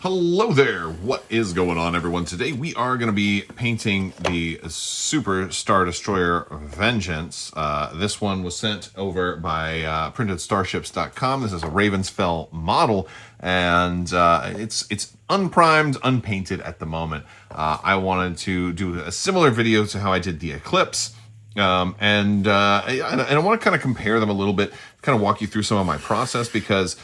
Hello there! What is going on, everyone? Today we are going to be painting the Super Star Destroyer Vengeance. This one was sent over by PrintedStarships.com. This is a Revensfell model, and it's unprimed, unpainted at the moment. I wanted to do a similar video to how I did the Eclipse. And I want to kind of compare them a little bit, kind of walk you through some of my process, because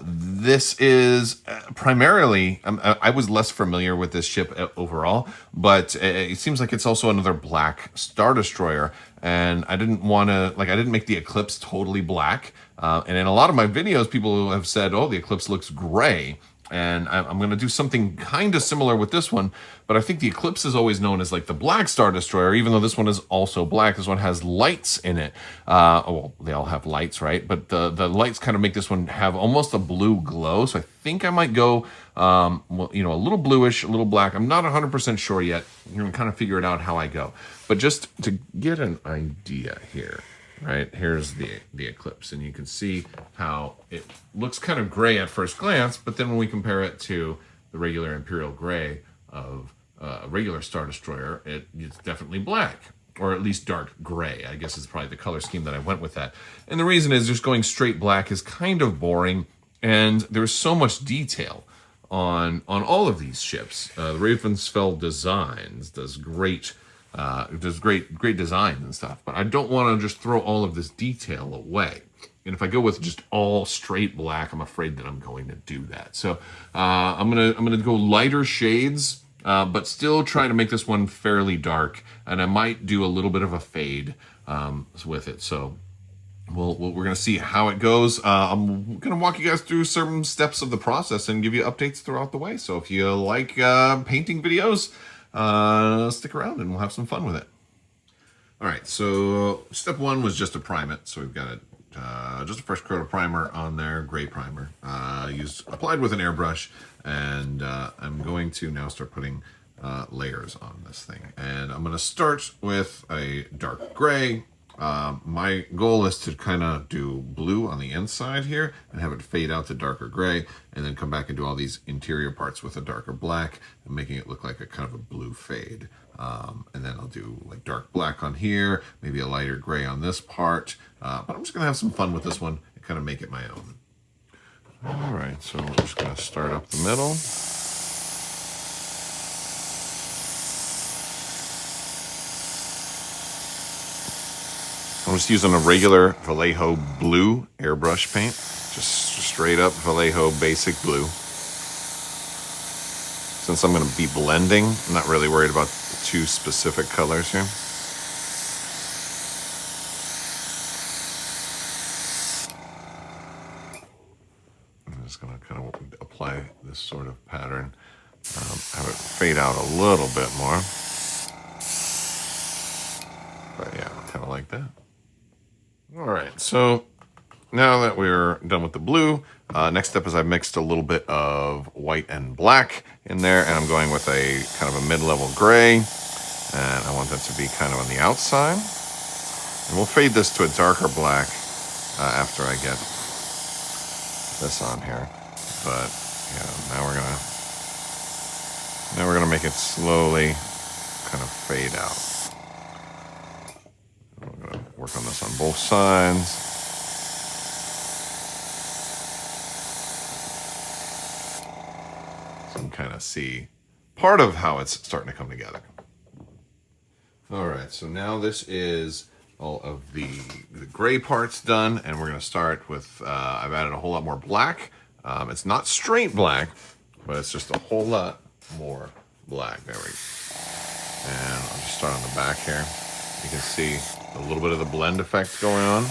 this is primarily, I was less familiar with this ship overall, but it seems like it's also another black Star Destroyer, and I didn't want to, I didn't make the Eclipse totally black, and in a lot of my videos, people have said, oh, the Eclipse looks gray. And I'm going to do something kind of similar with this one, but I think the Eclipse is always known as like the Black Star Destroyer, even though this one is also black. This one has lights in it. Well, they all have lights, right? But the lights kind of make this one have almost a blue glow. So I think I might go, well, you know, a little bluish, a little black. I'm not 100% sure yet. You're going to kind of figure it out how I go. But just to get an idea here. Right, here's the Eclipse, and you can see how it looks kind of gray at first glance, but then when we compare it to the regular Imperial Gray of a regular Star Destroyer, it's definitely black, or at least dark gray. I guess is probably the color scheme that I went with that. And the reason is just going straight black is kind of boring, and there's so much detail on all of these ships. The Revensfell Designs does great designs and stuff, but I don't want to just throw all of this detail away. And if I go with just all straight black, I'm afraid that I'm going to do that. So I'm gonna go lighter shades, but still try to make this one fairly dark. And I might do a little bit of a fade with it. So we're gonna see how it goes. I'm gonna walk you guys through some steps of the process and give you updates throughout the way. So if you like painting videos, stick around and we'll have some fun with it. All right, so step one was just to prime it. So we've got just a fresh coat of primer on there, gray primer, applied with an airbrush, and I'm going to now start putting layers on this thing. And I'm going to start with a dark gray. My goal is to kind of do blue on the inside here and have it fade out to darker gray, and then come back and do all these interior parts with a darker black and making it look like a kind of a blue fade. And then I'll do like dark black on here, maybe a lighter gray on this part, but I'm just gonna have some fun with this one and kind of make it my own. All right, so we're just gonna start up the middle. I'm just using a regular Vallejo blue airbrush paint, just straight up Vallejo basic blue. Since I'm going to be blending, I'm not really worried about the two specific colors here. I'm just going to kind of apply this sort of pattern, have it fade out a little bit more. But yeah, kind of like that. All right, so now that we're done with the blue, next step is I've mixed a little bit of white and black in there, and I'm going with a kind of a mid-level gray, and I want that to be kind of on the outside. And we'll fade this to a darker black after I get this on here. But yeah, now we're gonna make it slowly kind of fade out. We're gonna work on this on both sides. So you can kind of see part of how it's starting to come together. All right, so now this is all of the gray parts done, and we're gonna start with, I've added a whole lot more black. It's not straight black, but it's just a whole lot more black. There we go. And I'll just start on the back here. You can see a little bit of the blend effect going on.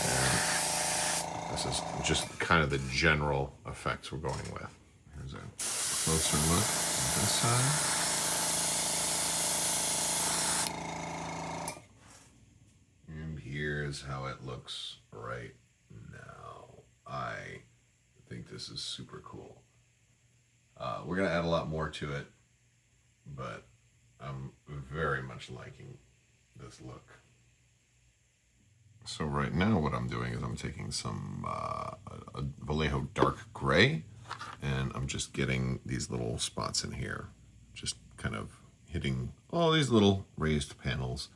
And this is just kind of the general effects we're going with. Here's a closer look at this side. And here's how it looks right now. I think this is super cool. We're gonna add a lot more to it, but I'm very much liking this look. So right now what I'm doing is I'm taking some Vallejo dark gray, and just getting these little spots in here, just kind of hitting all these little raised panels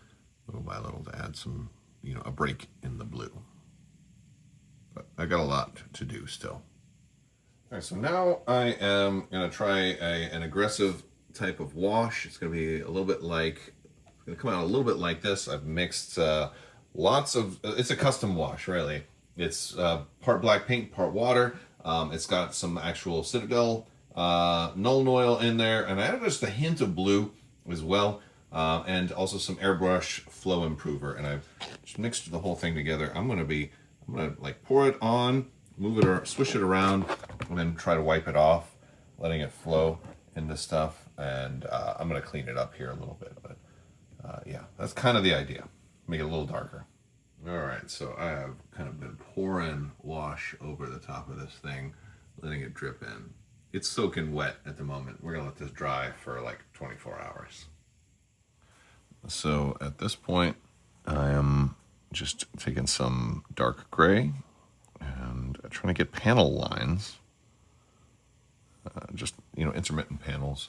little by little to add some, you know, a break in the blue. But I got a lot to do still. All right, so now I am going to try an aggressive type of wash. It's going to be a little bit like, it's going to come out a little bit like this. I've mixed lots of, it's a custom wash, really. It's part black paint, part water. It's got some actual Citadel Nuln Oil in there, and I added just a hint of blue as well, and also some airbrush flow improver. And I've just mixed the whole thing together. I'm gonna like pour it on, move it or swish it around, and then try to wipe it off, letting it flow into stuff. And I'm gonna clean it up here a little bit, but yeah, that's kind of the idea. Make it a little darker. All right, so I have kind of been pouring wash over the top of this thing, letting it drip in. It's soaking wet at the moment. We're gonna let this dry for like 24 hours. So at this point, I am just taking some dark gray and trying to get panel lines, just, you know, intermittent panels,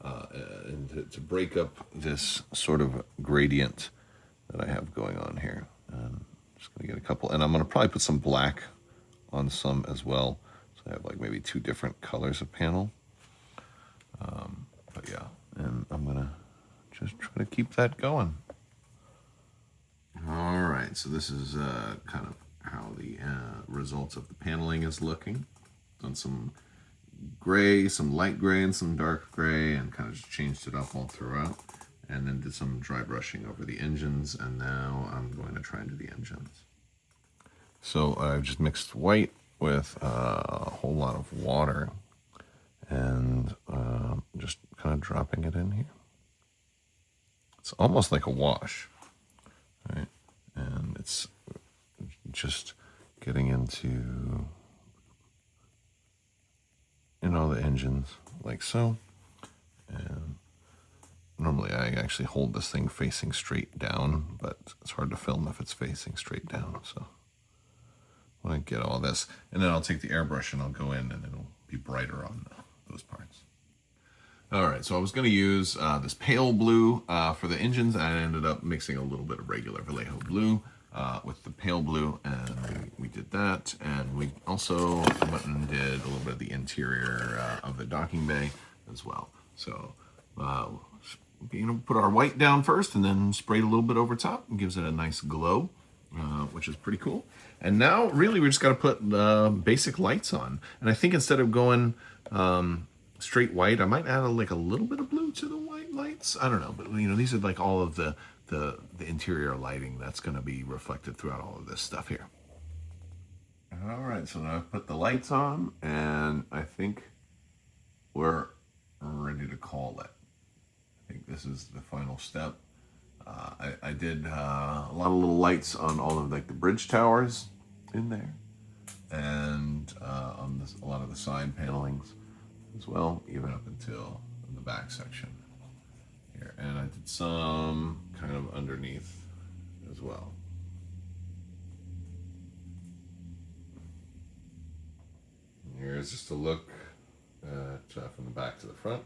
and to break up this sort of gradient that I have going on here. And I'm just gonna get a couple, and I'm gonna probably put some black on some as well. So I have like maybe 2 different colors of panel. But yeah, and I'm gonna just try to keep that going. All right, so this is kind of how the results of the paneling is looking. Done some gray, some light gray, and some dark gray, and kind of just changed it up all throughout. And then did some dry brushing over the engines, and now I'm going to try and do the engines. So I've just mixed white with a whole lot of water, and just kind of dropping it in here. It's almost like a wash, right? And it's just getting into, you know, the engines like so. And normally I actually hold this thing facing straight down, but it's hard to film if it's facing straight down. So I want to get all this, and then I'll take the airbrush and I'll go in, and it'll be brighter on those parts. All right, so I was going to use this pale blue for the engines, and I ended up mixing a little bit of regular Vallejo blue with the pale blue, and we did that. And we also went and did a little bit of the interior of the docking bay as well. So you know, put our white down first and then sprayed a little bit over top, and gives it a nice glow, which is pretty cool. And now really we just got to put basic lights on. And I think instead of going straight white, I might add like a little bit of blue to the white lights. I don't know, but you know, these are like all of the interior lighting that's going to be reflected throughout all of this stuff here. All right, so now I've put the lights on, and I think we're ready to call it. I think this is the final step. I did a lot of little lights on all of like the bridge towers in there, and on a lot of the side panelings as well, even up until the back section here. And I did some kind of underneath as well. Here's just a look from the back to the front.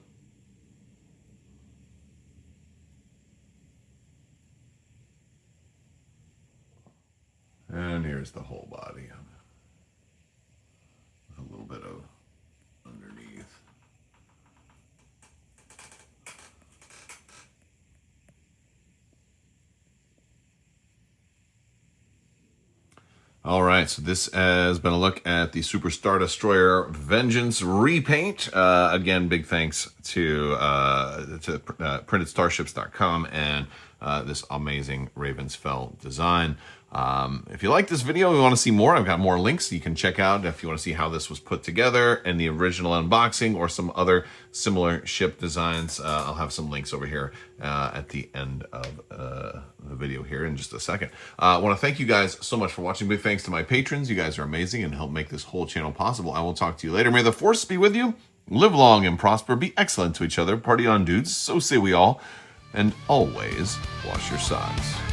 And here's the whole body with a little bit of underneath. All right, so this has been a look at the Super Star Destroyer Vengeance repaint. Again, big thanks to PrintedStarships.com and this amazing Revensfell design. If you like this video and you want to see more, I've got more links you can check out if you want to see how this was put together and the original unboxing or some other similar ship designs. I'll have some links over here at the end of the video here in just a second. I want to thank you guys so much for watching. Big thanks to my patrons. You guys are amazing and help make this whole channel possible. I will talk to you later. May the force be with you. Live long and prosper. Be excellent to each other. Party on, dudes. So say we all. And always wash your sides.